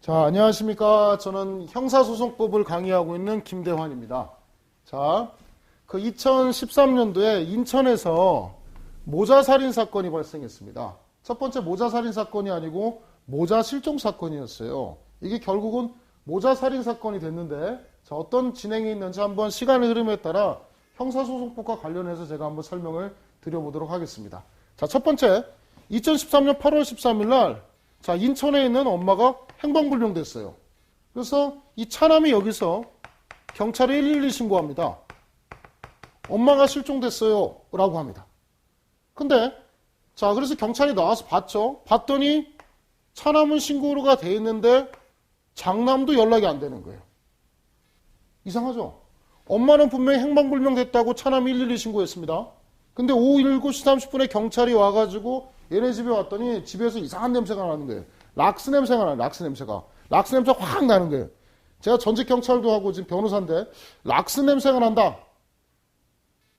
자, 안녕하십니까. 저는 형사소송법을 강의하고 있는 김대환입니다. 자, 그 2013년도에 인천에서 모자살인 사건이 발생했습니다. 첫 번째 모자살인 사건이 아니고 모자실종 사건이었어요. 이게 결국은 모자살인 사건이 됐는데, 자, 어떤 진행이 있는지 한번 시간의 흐름에 따라 형사소송법과 관련해서 제가 한번 설명을 드려보도록 하겠습니다. 자, 첫 번째, 2013년 8월 13일 날, 자, 인천에 있는 엄마가 행방불명됐어요. 그래서 이 차남이 여기서 경찰에 112 신고합니다. 엄마가 실종됐어요. 라고 합니다. 근데, 자, 그래서 경찰이 나와서 봤죠. 봤더니 차남은 신고가 돼 있는데 장남도 연락이 안 되는 거예요. 이상하죠? 엄마는 분명히 행방불명됐다고 차남이 112 신고했습니다. 근데 오후 7시 30분에 경찰이 와가지고 얘네 집에 왔더니 집에서 이상한 냄새가 나는 거예요. 락스 냄새가 나요. 락스 냄새가. 락스 냄새가 확 나는 거예요. 제가 전직 경찰도 하고 지금 변호사인데 락스 냄새가 난다.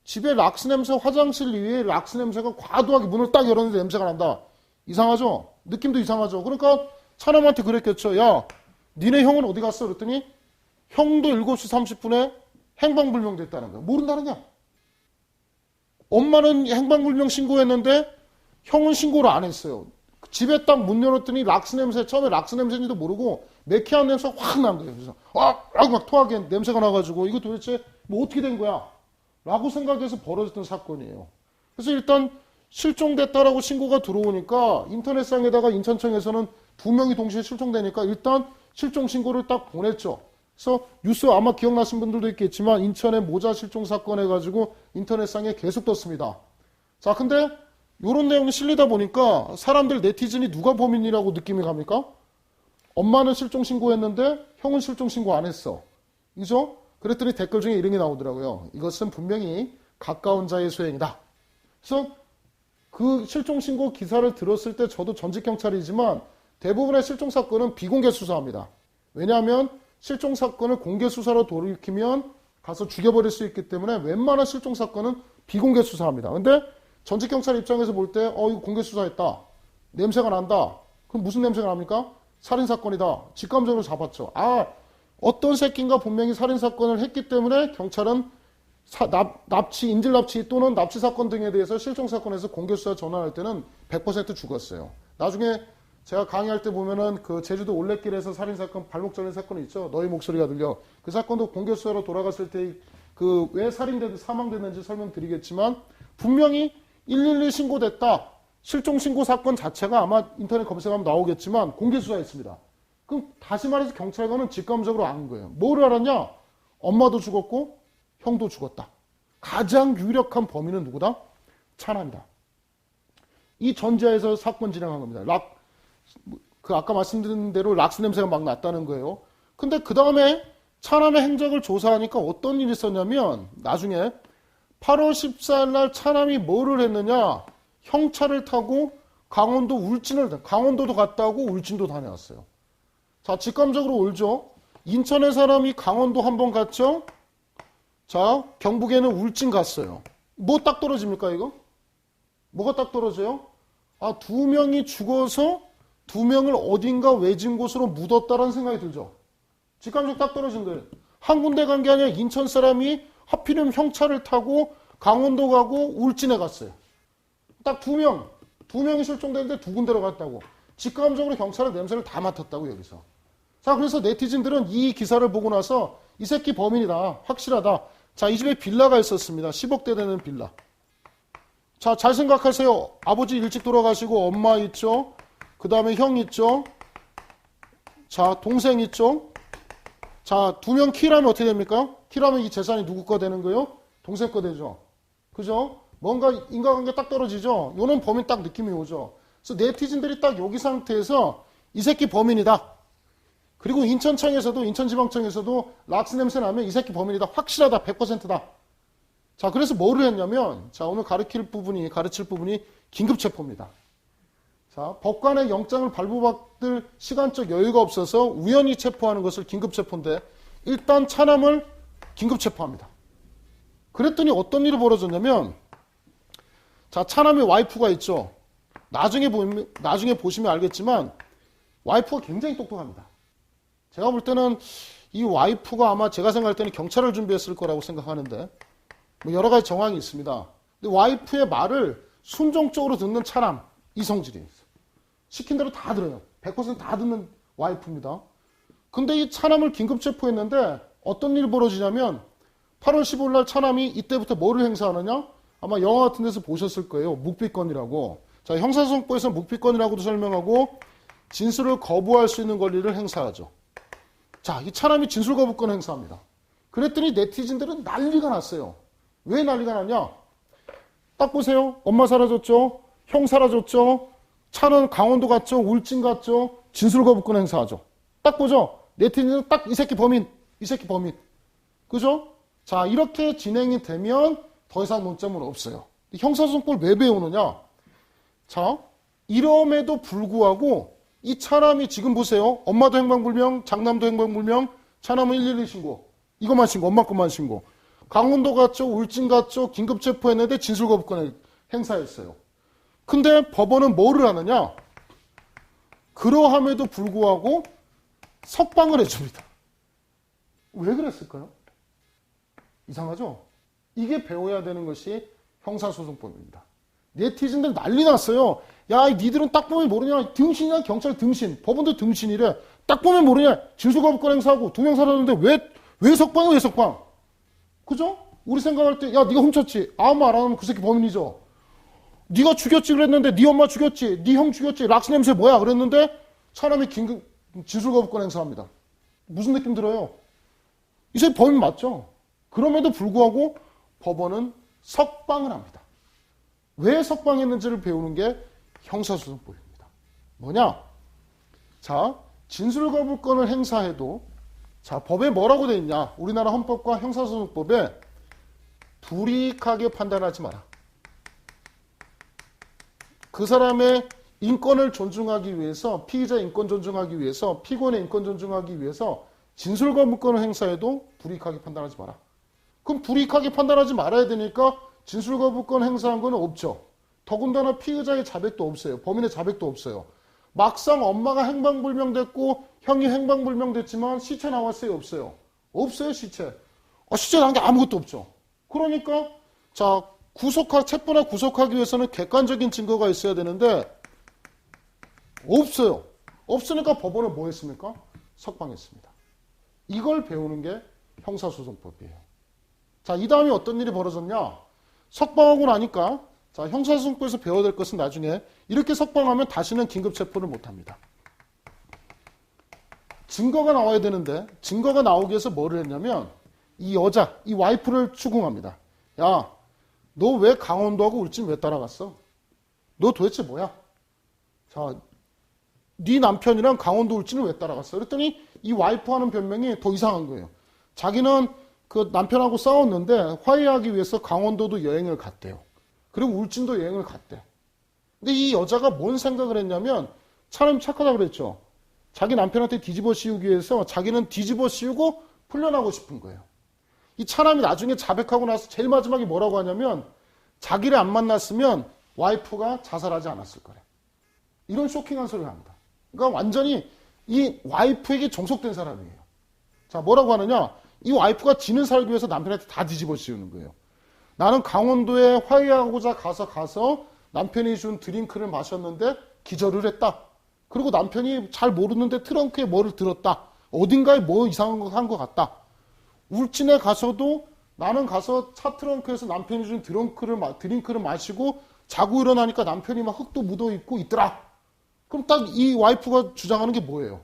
집에 락스 냄새, 화장실 위에 락스 냄새가 과도하게 문을 딱 열었는데 냄새가 난다. 이상하죠? 느낌도 이상하죠? 그러니까 차남한테 그랬겠죠. 야, 니네 형은 어디 갔어? 그랬더니 형도 7시 30분에 행방불명됐다는 거야. 모른다는 거야. 엄마는 행방불명 신고했는데 형은 신고를 안 했어요. 집에 딱 문 열었더니 락스 냄새, 처음에 락스 냄새인지도 모르고 매캐한 냄새가 확 난 거예요. 그래서 라고 막 토하게 냄새가 나가지고 이거 도대체 뭐 어떻게 된 거야? 라고 생각해서 벌어졌던 사건이에요. 그래서 일단 실종됐다라고 신고가 들어오니까 인터넷상에다가 인천청에서는 2명이 동시에 실종되니까 일단 실종 신고를 딱 보냈죠. 그래서 뉴스 아마 기억나신 분들도 있겠지만 인천의 모자 실종 사건 해가지고 인터넷상에 계속 떴습니다. 자, 근데 이런 내용이 실리다 보니까 사람들 네티즌이 누가 범인이라고 느낌이 갑니까? 엄마는 실종 신고했는데 형은 실종 신고 안 했어. 그죠? 그랬더니 댓글 중에 이런 게 나오더라고요. 이것은 분명히 가까운 자의 소행이다. 그래서 그 실종 신고 기사를 들었을 때 저도 전직 경찰이지만 대부분의 실종 사건은 비공개 수사합니다. 왜냐하면 실종 사건을 공개 수사로 돌이키면 가서 죽여버릴 수 있기 때문에 웬만한 실종 사건은 비공개 수사합니다. 근데 전직 경찰 입장에서 볼 때, 이거 공개 수사했다. 냄새가 난다. 그럼 무슨 냄새가 납니까? 살인사건이다. 직감적으로 잡았죠. 어떤 새끼인가 분명히 살인사건을 했기 때문에 경찰은 납치, 인질납치 또는 납치사건 등에 대해서 실종사건에서 공개수사 전환할 때는 100% 죽었어요. 나중에 제가 강의할 때 보면은 그 제주도 올레길에서 살인사건, 발목 잘린 사건이 있죠. 너의 목소리가 들려. 그 사건도 공개수사로 돌아갔을 때 그 왜 살인됐는지 사망됐는지 설명드리겠지만 분명히 112 신고됐다. 실종 신고 사건 자체가 아마 인터넷 검색하면 나오겠지만 공개 수사했습니다. 그럼 다시 말해서 경찰관은 직감적으로 안 거예요. 뭐를 알았냐? 엄마도 죽었고 형도 죽었다. 가장 유력한 범인은 누구다? 차남이다. 이 전제에서 사건 진행한 겁니다. 아까 말씀드린 대로 락스 냄새가 막 났다는 거예요. 근데 그 다음에 차남의 행적을 조사하니까 어떤 일이 있었냐면 나중에 8월 14일 날 차남이 뭐를 했느냐? 형차를 타고 강원도도 갔다 오고 울진도 다녀왔어요. 자, 직감적으로 울죠? 인천의 사람이 강원도 한번 갔죠? 자, 경북에는 울진 갔어요. 뭐 딱 떨어집니까, 이거? 뭐가 딱 떨어져요? 2명이 죽어서 2명을 어딘가 외진 곳으로 묻었다라는 생각이 들죠? 직감적으로 딱 떨어진 거예요. 한 군데 간 게 아니라 인천 사람이 하필이면 형차를 타고 강원도 가고 울진에 갔어요. 딱 2명이 실종됐는데 2군데로 갔다고. 직감적으로 경찰은 냄새를 다 맡았다고 여기서. 자, 그래서 네티즌들은 이 기사를 보고 나서 이 새끼 범인이다. 확실하다. 자, 이 집에 빌라가 있었습니다. 10억대 되는 빌라. 자, 잘 생각하세요. 아버지 일찍 돌아가시고 엄마 있죠. 그 다음에 형 있죠. 자, 동생 있죠. 자, 2명 키라면 어떻게 됩니까? 키라면 이 재산이 누구 거 되는 거예요? 동생 거 되죠. 그죠? 뭔가 인과관계 딱 떨어지죠? 요런 범인 딱 느낌이 오죠. 그래서 네티즌들이 딱 여기 상태에서 이 새끼 범인이다. 그리고 인천지방청에서도 락스 냄새 나면 이 새끼 범인이다. 확실하다. 100%다. 자, 그래서 뭐를 했냐면, 자, 오늘 가르칠 부분이 긴급체포입니다. 자, 법관의 영장을 발부받을 시간적 여유가 없어서 우연히 체포하는 것을 긴급체포인데, 일단 차남을 긴급체포합니다. 그랬더니 어떤 일이 벌어졌냐면, 자, 차남의 와이프가 있죠. 나중에 보시면 알겠지만 와이프가 굉장히 똑똑합니다. 제가 볼 때는 이 와이프가 아마 제가 생각할 때는 경찰을 준비했을 거라고 생각하는데 뭐 여러 가지 정황이 있습니다. 근데 와이프의 말을 순종적으로 듣는 차남, 이성질이에요. 시킨 대로 다 들어요. 100%다 듣는 와이프입니다. 근데 이 차남을 긴급 체포했는데 어떤 일이 벌어지냐면 8월 15일 날 차남이 이때부터 뭐를 행사하느냐? 아마 영화 같은 데서 보셨을 거예요. 묵비권이라고. 자, 형사소송법에서 묵비권이라고도 설명하고 진술을 거부할 수 있는 권리를 행사하죠. 자, 이 차남이 진술 거부권 행사합니다. 그랬더니 네티즌들은 난리가 났어요. 왜 난리가 났냐? 딱 보세요. 엄마 사라졌죠? 형 사라졌죠? 차는 강원도 갔죠? 울진 갔죠? 진술 거부권 행사하죠. 딱 보죠? 네티즌은 딱 이 새끼 범인, 이 새끼 범인. 그죠? 자, 이렇게 진행이 되면 더 이상 논점은 없어요. 형사소송법을 왜 배우느냐? 자, 이럼에도 불구하고 이 차남이 지금 보세요. 엄마도 행방불명, 장남도 행방불명, 차남은 112 신고. 이것만 신고, 엄마 것만 신고. 강원도 갔죠, 울진 갔죠, 긴급 체포했는데 진술거부권을 행사했어요. 근데 법원은 뭐를 하느냐? 그러함에도 불구하고 석방을 해줍니다. 왜 그랬을까요? 이상하죠? 이게 배워야 되는 것이 형사소송법입니다. 네티즌들 난리 났어요. 야, 니들은 딱 보면 모르냐? 등신이야, 경찰 등신. 법원도 등신이래. 딱 보면 모르냐? 진술거부권 행사하고 2명 살았는데 왜 석방해, 왜 석방? 그죠? 우리 생각할 때, 야, 네가 훔쳤지. 아무 말 안 하면 그 새끼 범인이죠. 네가 죽였지 그랬는데, 네 엄마 죽였지, 네 형 죽였지, 락스 냄새 뭐야 그랬는데 사람이 긴급 진술거부권 행사합니다. 무슨 느낌 들어요? 이 새끼 범인 맞죠? 그럼에도 불구하고 법원은 석방을 합니다. 왜 석방했는지를 배우는 게 형사소송법입니다. 뭐냐? 자, 진술거부권을 행사해도 자, 법에 뭐라고 돼 있냐? 우리나라 헌법과 형사소송법에 불이익하게 판단하지 마라. 그 사람의 인권을 존중하기 위해서, 피의자 인권 존중하기 위해서, 피고인의 인권 존중하기 위해서 진술거부권을 행사해도 불이익하게 판단하지 마라. 그럼 불이익하게 판단하지 말아야 되니까 진술거부권 행사한 건 없죠. 더군다나 피의자의 자백도 없어요. 범인의 자백도 없어요. 막상 엄마가 행방불명됐고 형이 행방불명됐지만 시체 나왔어요? 없어요? 없어요, 시체. 시체 나온 게 아무것도 없죠. 그러니까 자, 체포나 구속하기 위해서는 객관적인 증거가 있어야 되는데 없어요. 없으니까 법원은 뭐 했습니까? 석방했습니다. 이걸 배우는 게 형사소송법이에요. 자, 이 다음에 어떤 일이 벌어졌냐? 석방하고 나니까 자, 형사소송법에서 배워야 될 것은 나중에 이렇게 석방하면 다시는 긴급체포를 못합니다. 증거가 나와야 되는데 증거가 나오기 위해서 뭐를 했냐면 이 여자, 이 와이프를 추궁합니다. 야, 너 왜 강원도하고 울진 왜 따라갔어? 너 도대체 뭐야? 자, 네 남편이랑 강원도 울진을 왜 따라갔어? 그랬더니 이 와이프 하는 변명이 더 이상한 거예요. 자기는 그 남편하고 싸웠는데 화해하기 위해서 강원도도 여행을 갔대요. 그리고 울진도 여행을 갔대. 근데 이 여자가 뭔 생각을 했냐면 차라리 착하다 그랬죠. 자기 남편한테 뒤집어 씌우기 위해서 자기는 뒤집어 씌우고 풀려나고 싶은 거예요. 이 차남이 나중에 자백하고 나서 제일 마지막에 뭐라고 하냐면 자기를 안 만났으면 와이프가 자살하지 않았을 거래. 이런 쇼킹한 소리를 합니다. 그러니까 완전히 이 와이프에게 종속된 사람이에요. 자, 뭐라고 하느냐? 이 와이프가 지는 살기 위해서 남편한테 다 뒤집어 씌우는 거예요. 나는 강원도에 화해하고자 가서 남편이 준 드링크를 마셨는데 기절을 했다. 그리고 남편이 잘 모르는데 트렁크에 뭐를 들었다. 어딘가에 뭐 이상한 거 한 것 같다. 울진에 가서도 나는 가서 차 트렁크에서 남편이 준 드링크를 마시고 자고 일어나니까 남편이 막 흙도 묻어 있고 있더라. 그럼 딱 이 와이프가 주장하는 게 뭐예요?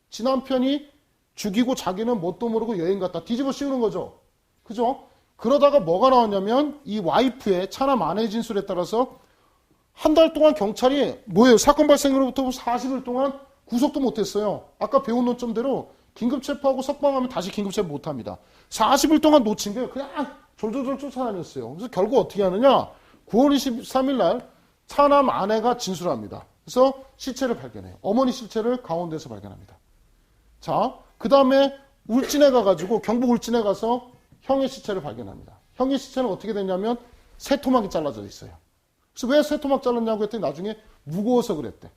지 남편이 죽이고 자기는 뭣도 모르고 여행 갔다. 뒤집어 씌우는 거죠. 그죠? 그러다가 뭐가 나왔냐면 이 와이프의 차남 아내 진술에 따라서 한 달 동안 경찰이 뭐예요? 사건 발생으로부터 40일 동안 구속도 못했어요. 아까 배운 논점대로 긴급체포하고 석방하면 다시 긴급체포 못합니다. 40일 동안 놓친 게 그냥 졸졸졸 쫓아다녔어요. 그래서 결국 어떻게 하느냐? 9월 23일 날 차남 아내가 진술합니다. 그래서 시체를 발견해요. 어머니 시체를 강원도에서 발견합니다. 자, 그 다음에 울진에 가가지고 경북 울진에 가서 형의 시체를 발견합니다. 형의 시체는 어떻게 됐냐면 새 토막이 잘라져 있어요. 그래서 왜 새 토막 잘랐냐고 했더니 나중에 무거워서 그랬대.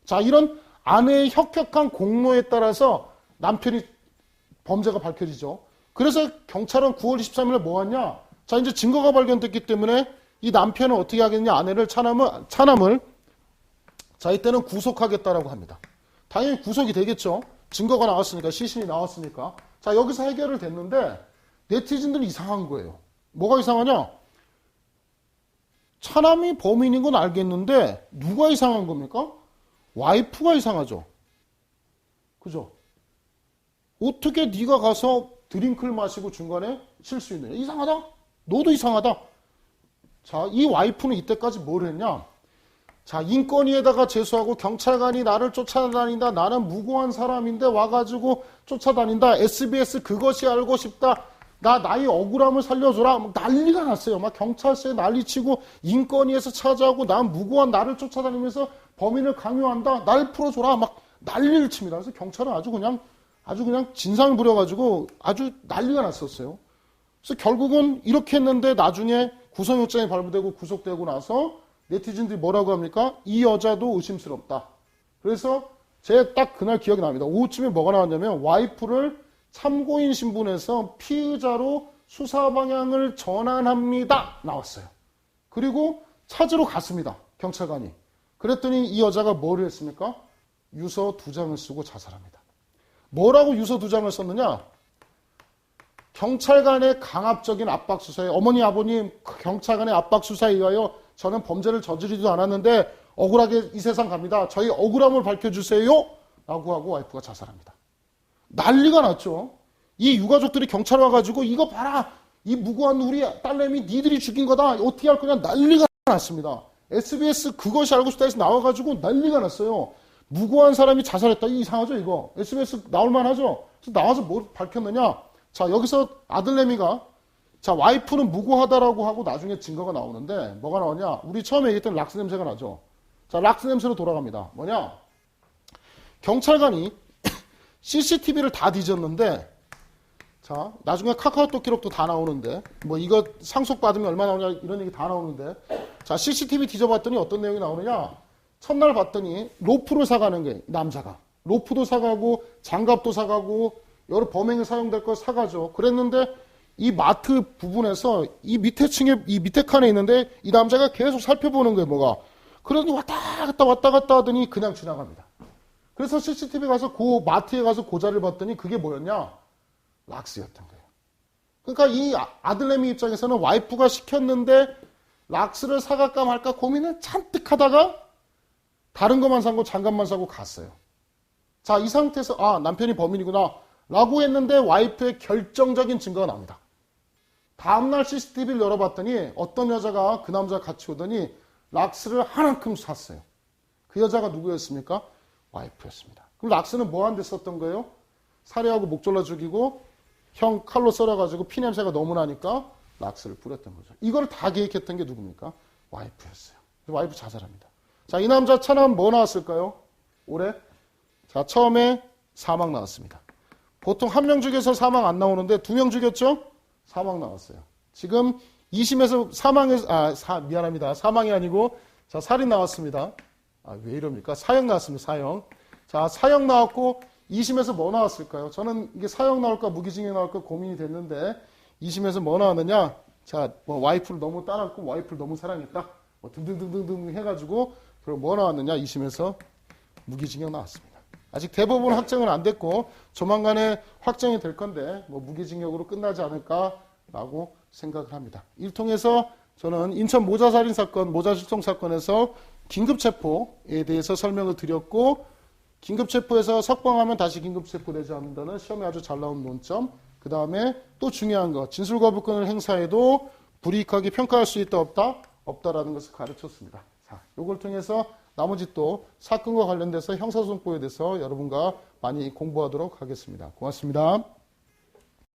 자, 이런 아내의 혁혁한 공로에 따라서 남편이 범죄가 밝혀지죠. 그래서 경찰은 9월 23일에 뭐 하냐? 자, 이제 증거가 발견됐기 때문에 이 남편은 어떻게 하겠냐? 아내를 차남을 자, 이때는 구속하겠다라고 합니다. 당연히 구속이 되겠죠. 증거가 나왔으니까, 시신이 나왔으니까. 자, 여기서 해결을 됐는데 네티즌들은 이상한 거예요. 뭐가 이상하냐? 차남이 범인인 건 알겠는데 누가 이상한 겁니까? 와이프가 이상하죠. 그죠? 어떻게 네가 가서 드링크를 마시고 중간에 쉴 수 있느냐? 이상하다? 너도 이상하다. 자, 이 와이프는 이때까지 뭘 했냐? 자, 인권위에다가 제소하고 경찰관이 나를 쫓아다닌다. 나는 무고한 사람인데 와가지고 쫓아다닌다. SBS 그것이 알고 싶다. 나의 억울함을 살려줘라. 막 난리가 났어요. 막 경찰서에 난리치고 인권위에서 찾아오고 난 무고한 나를 쫓아다니면서 범인을 강요한다. 날 풀어줘라. 막 난리를 칩니다. 그래서 경찰은 아주 그냥 진상을 부려가지고 아주 난리가 났었어요. 그래서 결국은 이렇게 했는데 나중에 구속영장이 발부되고 구속되고 나서 네티즌들이 뭐라고 합니까? 이 여자도 의심스럽다. 그래서 제가 딱 그날 기억이 납니다. 오후쯤에 뭐가 나왔냐면 와이프를 참고인 신분에서 피의자로 수사 방향을 전환합니다. 나왔어요. 그리고 찾으러 갔습니다. 경찰관이. 그랬더니 이 여자가 뭐를 했습니까? 유서 2장을 쓰고 자살합니다. 뭐라고 유서 2장을 썼느냐? 경찰관의 강압적인 압박 수사에 어머니 아버님 경찰관의 압박 수사에 의하여 저는 범죄를 저지르지도 않았는데 억울하게 이 세상 갑니다. 저희 억울함을 밝혀주세요. 라고 하고 와이프가 자살합니다. 난리가 났죠. 이 유가족들이 경찰 와가지고 이거 봐라. 이 무고한 우리 딸내미 니들이 죽인 거다. 어떻게 할 거냐. 난리가 났습니다. SBS 그것이 알고 싶다 해서 나와가지고 난리가 났어요. 무고한 사람이 자살했다. 이상하죠 이거. SBS 나올만 하죠. 그래서 나와서 뭘 밝혔느냐. 자, 여기서 아들내미가 자, 와이프는 무고하다라고 하고 나중에 증거가 나오는데 뭐가 나오냐? 우리 처음에 얘기했던 락스 냄새가 나죠. 자, 락스 냄새로 돌아갑니다. 뭐냐? 경찰관이 CCTV를 다 뒤졌는데 자, 나중에 카카오톡 기록도 다 나오는데 뭐 이거 상속받으면 얼마 나오냐 이런 얘기 다 나오는데 자, CCTV 뒤져봤더니 어떤 내용이 나오느냐? 첫날 봤더니 로프를 사가는 게 남자가 로프도 사가고 장갑도 사가고 여러 범행에 사용될 걸 사가죠. 그랬는데 이 마트 부분에서 이 밑에 층에 이 밑에 칸에 있는데 이 남자가 계속 살펴보는 거예요. 뭐가 그래도 왔다 갔다 하더니 그냥 지나갑니다. 그래서 CCTV 가서 그 마트에 가서 그 자리를 봤더니 그게 뭐였냐? 락스였던 거예요. 그러니까 이 아들내미 입장에서는 와이프가 시켰는데 락스를 사갈까 말까 고민을 잔뜩 하다가 다른 것만 사고 장갑만 사고 갔어요. 자, 이 상태에서 아, 남편이 범인이구나 라고 했는데 와이프의 결정적인 증거가 나옵니다. 다음날 CCTV를 열어봤더니 어떤 여자가 그 남자와 같이 오더니 락스를 한 움큼 샀어요. 그 여자가 누구였습니까? 와이프였습니다. 그럼 락스는 뭐 한 데 썼던 거예요? 살해하고 목 졸라 죽이고 형 칼로 썰어가지고 피냄새가 너무 나니까 락스를 뿌렸던 거죠. 이걸 다 계획했던 게 누굽니까? 와이프였어요. 와이프 자살합니다. 자, 이 남자 차남 뭐 나왔을까요? 올해? 자, 처음에 사망 나왔습니다. 보통 한 명 죽여서 사망 안 나오는데 2명 죽였죠? 사망 나왔어요. 지금 2심에서 미안합니다. 사망이 아니고, 자, 살인 나왔습니다. 아, 왜 이럽니까? 사형 나왔습니다. 사형. 자, 사형 나왔고, 2심에서 뭐 나왔을까요? 저는 이게 사형 나올까 무기징역 나올까 고민이 됐는데, 2심에서 뭐 나왔느냐? 자, 뭐 와이프를 너무 따랐고, 와이프를 너무 사랑했다. 뭐 등등등등등 해가지고, 그리고 뭐 나왔느냐? 2심에서 무기징역 나왔습니다. 아직 대법원 확정은 안 됐고 조만간에 확정이 될 건데 뭐 무기징역으로 끝나지 않을까라고 생각을 합니다. 이를 통해서 저는 인천 모자살인 사건, 모자실종 사건에서 긴급체포에 대해서 설명을 드렸고 긴급체포에서 석방하면 다시 긴급체포되지 않는다는 시험에 아주 잘 나온 논점, 그 다음에 또 중요한 거 진술거부권을 행사해도 불이익하게 평가할 수 있다 없다라는 것을 가르쳤습니다. 자, 이걸 통해서 나머지 또 사건과 관련돼서 형사소송법에 대해서 여러분과 많이 공부하도록 하겠습니다. 고맙습니다.